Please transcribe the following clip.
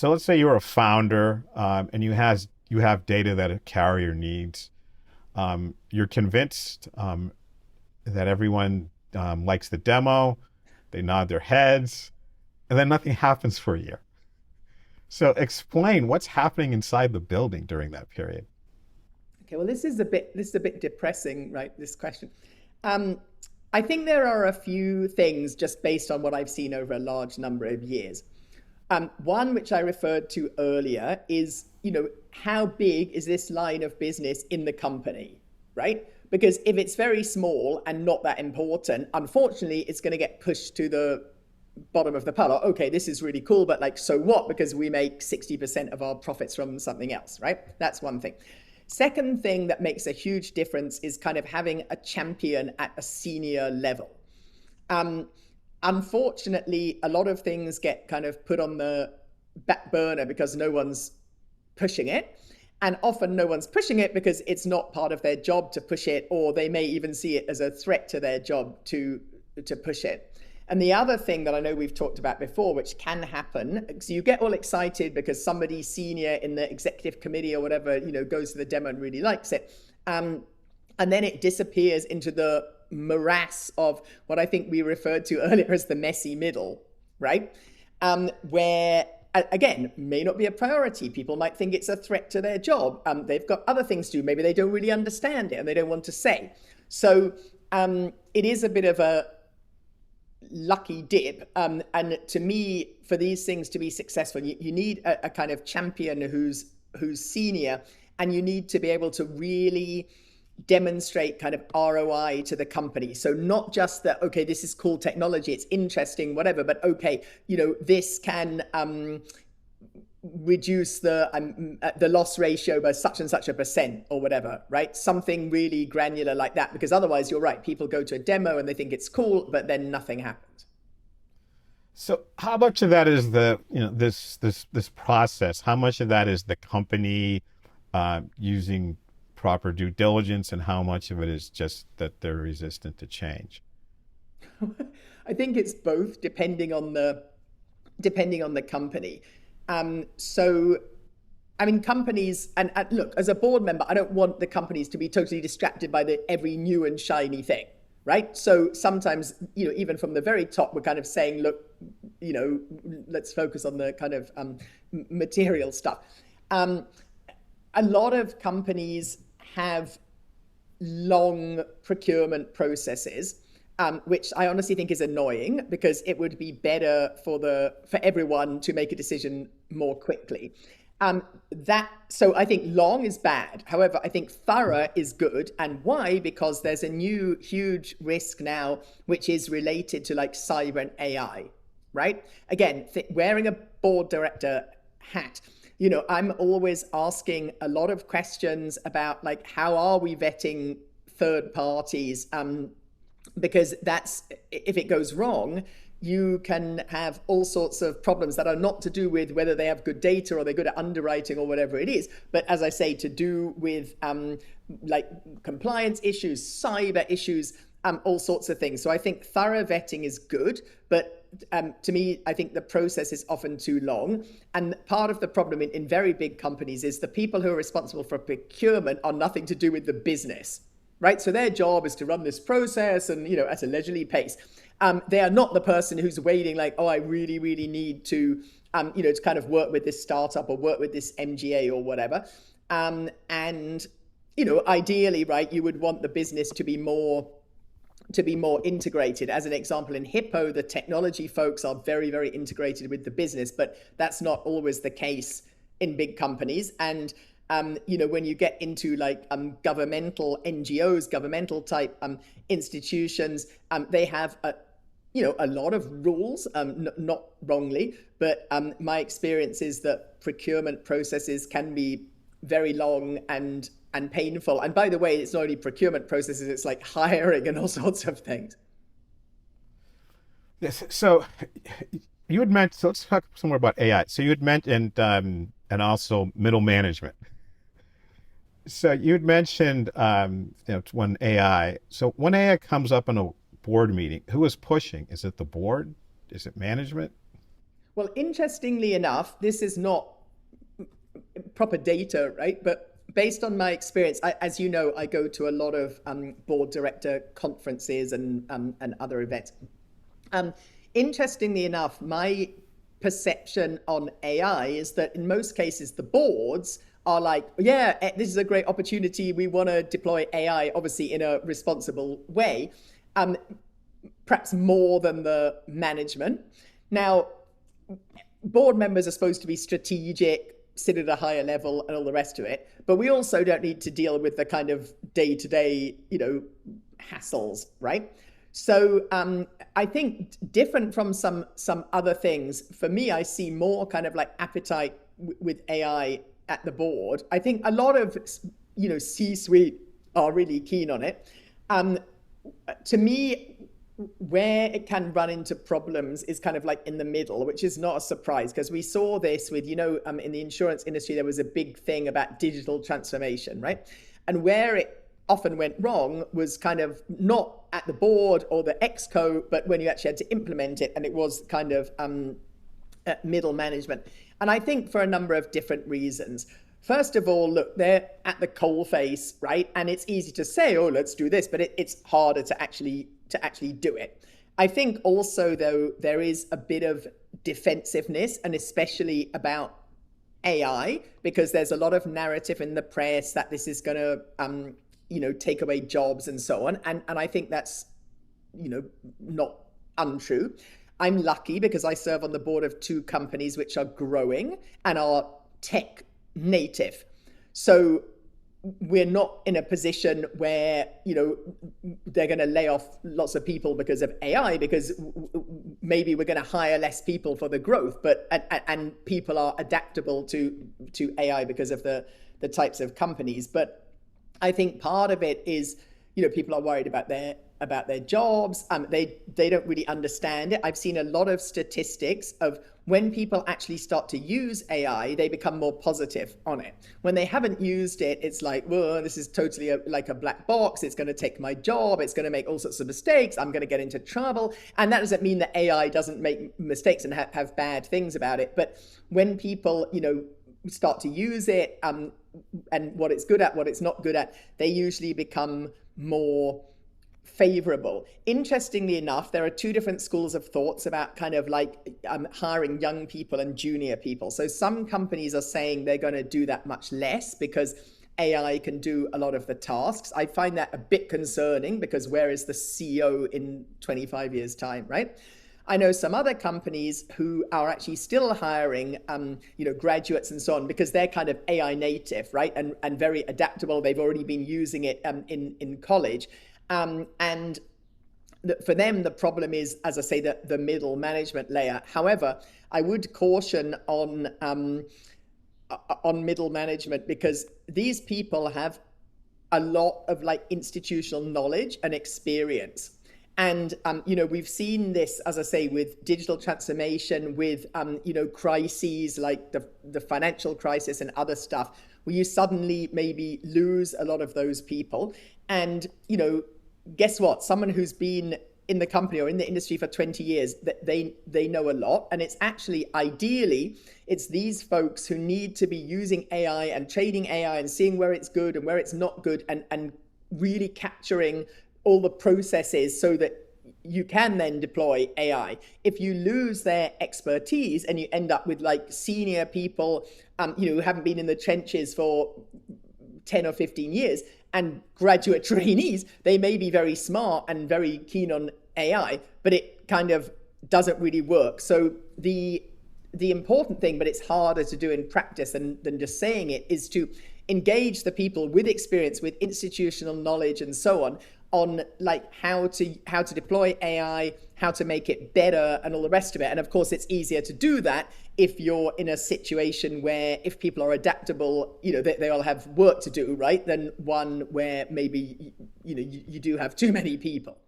So let's say you're a founder, and you have data that a carrier needs. You're convinced that everyone likes the demo. They nod their heads, and then nothing happens for a year. So explain what's happening inside the building during that period. Okay, well, this is a bit depressing, right? This question. Um, I think there are a few things just based on what I've seen over a large number of years. One which I referred to earlier is, how big is this line of business in the company, right? Because if it's very small and not that important, unfortunately, it's going to get pushed to the bottom of the pile. Okay, this is really cool, but like, so what? Because we make 60% of our profits from something else, right? That's one thing. Second thing that makes a huge difference is kind of having a champion at a senior level. Um, Unfortunately, a lot of things get kind of put on the back burner because no one's pushing it. And often no one's pushing it because it's not part of their job to push it, or they may even see it as a threat to their job to push it. And the other thing that I know we've talked about before, which can happen, so you get all excited because somebody senior in the executive committee or whatever, goes to the demo and really likes it. And then it disappears into the morass of what I think we referred to earlier as the messy middle, right? Where, again, may not be a priority. People might think it's a threat to their job. They've got other things to do. Maybe they don't really understand it and they don't want to say. So it is a bit of a lucky dip. And to me, for these things to be successful, you need a kind of champion who's senior, and you need to be able to really demonstrate kind of ROI to the company. So not just that, okay, this is cool technology, it's interesting, whatever, but okay, this can reduce the loss ratio by such and such a percent or whatever, right? Something really granular like that, because otherwise you're right, people go to a demo and they think it's cool, but then nothing happens. So how much of that is this process? How much of that is the company using proper due diligence, and how much of it is just that they're resistant to change? I think it's both, depending on the company. So, I mean, companies, and look, as a board member, I don't want the companies to be totally distracted by the every new and shiny thing, right? So sometimes, even from the very top, we're kind of saying, look, let's focus on the kind of material stuff. A lot of companies have long procurement processes, which I honestly think is annoying, because it would be better for everyone to make a decision more quickly. So I think long is bad. However, I think thorough is good. And why? Because there's a new huge risk now, which is related to like cyber and AI, right? Again, wearing a board director hat, I'm always asking a lot of questions about like, how are we vetting third parties? Because if it goes wrong, you can have all sorts of problems that are not to do with whether they have good data or they're good at underwriting or whatever it is. But as I say, to do with like compliance issues, cyber issues, all sorts of things. So I think thorough vetting is good, but to me, I think the process is often too long. And part of the problem in very big companies is the people who are responsible for procurement are nothing to do with the business, right? So their job is to run this process and, at a leisurely pace. They are not the person who's waiting like, oh, I really, really need to, to kind of work with this startup or work with this MGA or whatever. And, ideally, right, you would want the business to be more integrated. As an example, in Hippo, the technology folks are very, very integrated with the business, but that's not always the case in big companies. And when you get into like governmental NGOs, governmental type institutions, they have a lot of rules, not wrongly, but my experience is that procurement processes can be very long and painful. And by the way, it's not only procurement processes, it's like hiring and all sorts of things. Yes. So you had mentioned. So let's talk some more about AI. So you had mentioned and also middle management. So you had mentioned when AI. So when AI comes up in a board meeting, who is pushing? Is it the board? Is it management? Well, interestingly enough, this is not proper data, right? But based on my experience, as you know, I go to a lot of board director conferences and other events. Um, Interestingly enough, my perception on AI is that in most cases, the boards are like, yeah, this is a great opportunity. We want to deploy AI, obviously, in a responsible way, um, perhaps more than the management. Now, board members are supposed to be strategic, sit at a higher level, and all the rest of it. But we also don't need to deal with the kind of day-to-day, hassles, right? So I think different from some other things. For me, I see more kind of like appetite with AI at the board. I think a lot of C-suite are really keen on it. To me, where it can run into problems is kind of like in the middle, which is not a surprise because we saw this with, in the insurance industry, there was a big thing about digital transformation, right? And where it often went wrong was kind of not at the board or the exco, but when you actually had to implement it, and it was kind of middle management. And I think for a number of different reasons. First of all, look, they're at the coalface, right? And it's easy to say, oh, let's do this, but it's harder to actually do it. I think also, though, there is a bit of defensiveness, and especially about AI, because there's a lot of narrative in the press that this is going to, take away jobs and so on. And I think that's, not untrue. I'm lucky because I serve on the board of two companies which are growing and are tech native. So we're not in a position where they're going to lay off lots of people because of AI, because maybe we're going to hire less people for the growth, but and people are adaptable to AI because of the types of companies. But I think part of it is people are worried about their jobs. They don't really understand it. I've seen a lot of statistics of when people actually start to use AI, they become more positive on it. When they haven't used it, it's like, well, this is totally like a black box. It's going to take my job. It's going to make all sorts of mistakes. I'm going to get into trouble. And that doesn't mean that AI doesn't make mistakes and have bad things about it. But when people, start to use it, and what it's good at, what it's not good at, they usually become more favorable. Interestingly enough, there are two different schools of thoughts about kind of like hiring young people and junior people. So some companies are saying they're going to do that much less because AI can do a lot of the tasks. I find that a bit concerning because where is the CEO in 25 years' time, right? I know some other companies who are actually still hiring, graduates and so on, because they're kind of AI native, right? And very adaptable. They've already been using it in college. And for them, the problem is, as I say, the middle management layer. However, I would caution on middle management because these people have a lot of like institutional knowledge and experience. And, we've seen this, as I say, with digital transformation, with, crises like the financial crisis and other stuff, where you suddenly maybe lose a lot of those people. And, guess what? Someone who's been in the company or in the industry for 20 years, they know a lot. And it's actually, ideally, it's these folks who need to be using AI and trading AI and seeing where it's good and where it's not good, and really capturing all the processes so that you can then deploy AI. If you lose their expertise and you end up with like senior people, who haven't been in the trenches for 10 or 15 years, and graduate trainees, they may be very smart and very keen on AI, but it kind of doesn't really work. So the important thing, but it's harder to do in practice than just saying it, is to engage the people with experience, with institutional knowledge and so on like how to deploy AI, how to make it better and all the rest of it. And of course, it's easier to do that if you're in a situation where if people are adaptable, they all have work to do, right? Than one where maybe, you do have too many people.